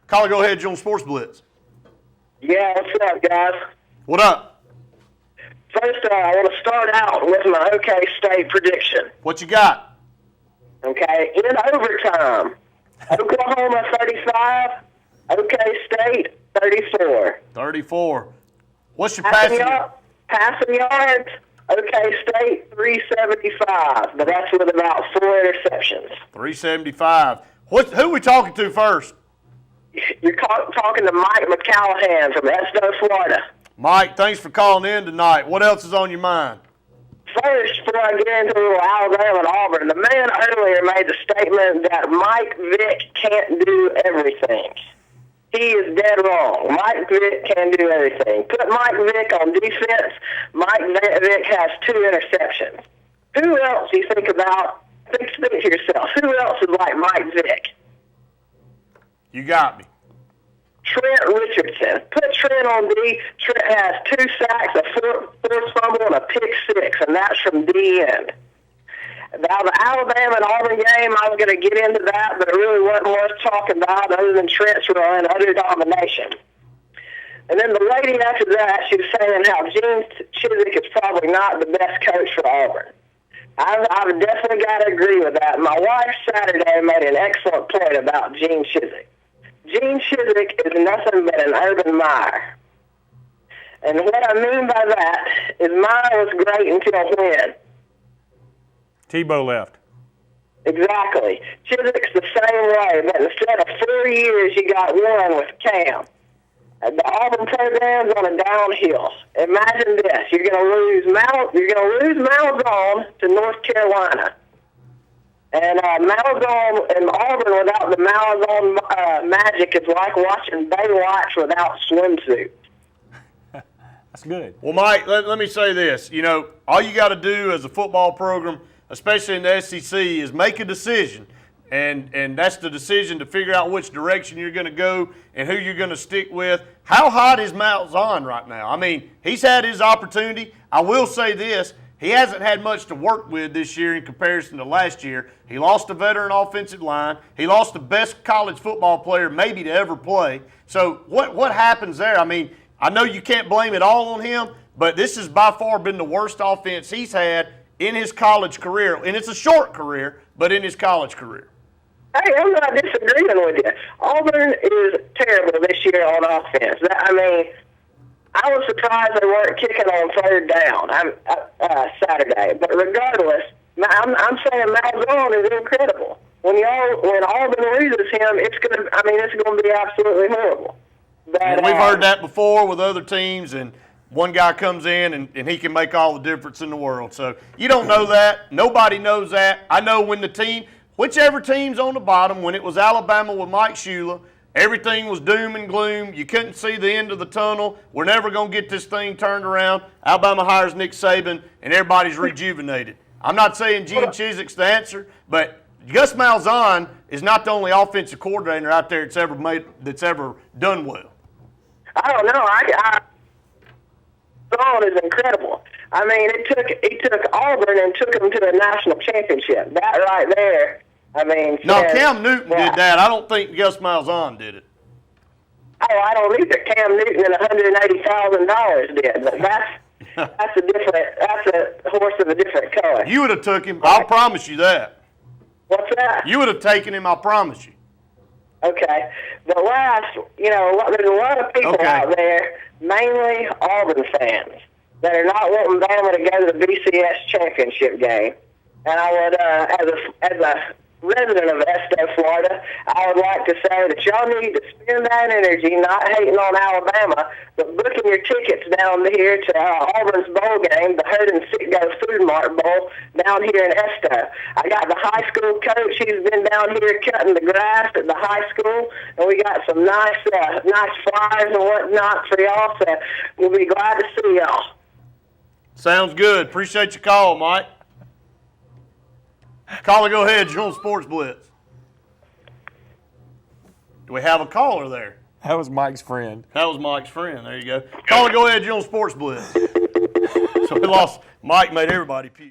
Caller, go ahead. You're on Sportz Blitz. Yeah, what's up, guys? What up? First, I want to start out with my OK State prediction. What you got? Okay, in overtime, Oklahoma 35, OK State 34. 34. What's your Passing passing? yards, OK State 375, but that's with about 4 interceptions. 375. Who are we talking to first? You're talking to Mike McCallahan from Esto, Florida. Mike, thanks for calling in tonight. What else is on your mind? First, before I get into a little Alabama and Auburn, the man earlier made the statement that Mike Vick can't do everything. He is dead wrong. Mike Vick can do everything. Put Mike Vick on defense. Mike Vick has 2 interceptions. Who else do you think about? Think to yourself. Who else is like Mike Vick? You got me. Trent Richardson. Put Trent on D. Trent has 2 sacks, a forced fumble, and a pick-6, and that's from D end. Now, the Alabama and Auburn game, I was going to get into that, but it really wasn't worth talking about other than Trent's run, other domination. And then the lady after that, she was saying how Gene Chizik is probably not the best coach for Auburn. I've definitely got to agree with that. My wife Saturday made an excellent point about Gene Chizik. Gene Chizik is nothing but an Urban Meyer. And what I mean by that is Meyer was great until when? Tebow left. Exactly. Chizik's the same way, but instead of 4 years, you got 1 with Cam. The Auburn program's on a downhill. Imagine this: you're going to lose Malzahn to North Carolina, and Malzahn and Auburn without the Malzahn magic is like watching Baywatch without swimsuit. That's good. Well, Mike, let me say this. You know, all you got to do as a football program, especially in the SEC, is make a decision. And that's the decision to figure out which direction you're going to go and who you're going to stick with. How hot is Malzahn right now? I mean, he's had his opportunity. I will say this. He hasn't had much to work with this year in comparison to last year. He lost a veteran offensive line. He lost the best college football player maybe to ever play. So what happens there? I mean, I know you can't blame it all on him, but this has by far been the worst offense he's had in his college career. And it's a short career, but in his college career. Hey, I'm not disagreeing with you. Auburn is terrible this year on offense. I mean, I was surprised they weren't kicking on 3rd down Saturday. But regardless, I'm saying Malzahn is incredible. When Auburn loses him, it's going to be absolutely horrible. But, and we've heard that before with other teams, and one guy comes in and he can make all the difference in the world. So you don't know that. Nobody knows that. I know when whichever team's on the bottom, when it was Alabama with Mike Shula, everything was doom and gloom. You couldn't see the end of the tunnel. We're never going to get this thing turned around. Alabama hires Nick Saban, and everybody's rejuvenated. I'm not saying Gene Chizik's the answer, but Gus Malzahn is not the only offensive coordinator out there that's ever done well. I don't know. Malzahn is incredible. I mean, he took Auburn and took them to the national championship. That right there. I mean, no, Cam Newton did that. I don't think Gus Malzahn did it. Oh, I don't either. Cam Newton and $180,000 did, but that's a horse of a different color. You would have took him. I'll promise you that. What's that? You would have taken him. I promise you. Okay. But there's a lot of people out there, mainly Auburn fans, that are not wanting Bama to go to the BCS championship game. And I would, as a resident of Esto, Florida, I would like to say that y'all need to spend that energy not hating on Alabama, but booking your tickets down here to Auburn's bowl game, the Herd and Sit-Go Food Mart Bowl, down here in Esto. I got the high school coach. He's been down here cutting the grass at the high school, and we got some nice flyers and whatnot for y'all, so we'll be glad to see y'all. Sounds good. Appreciate your call, Mike. Caller, go ahead. You're on Sportz Blitz. Do we have a caller there? That was Mike's friend. That was Mike's friend. There you go. Caller, go ahead. You're on Sportz Blitz. So we lost. Mike made everybody puke.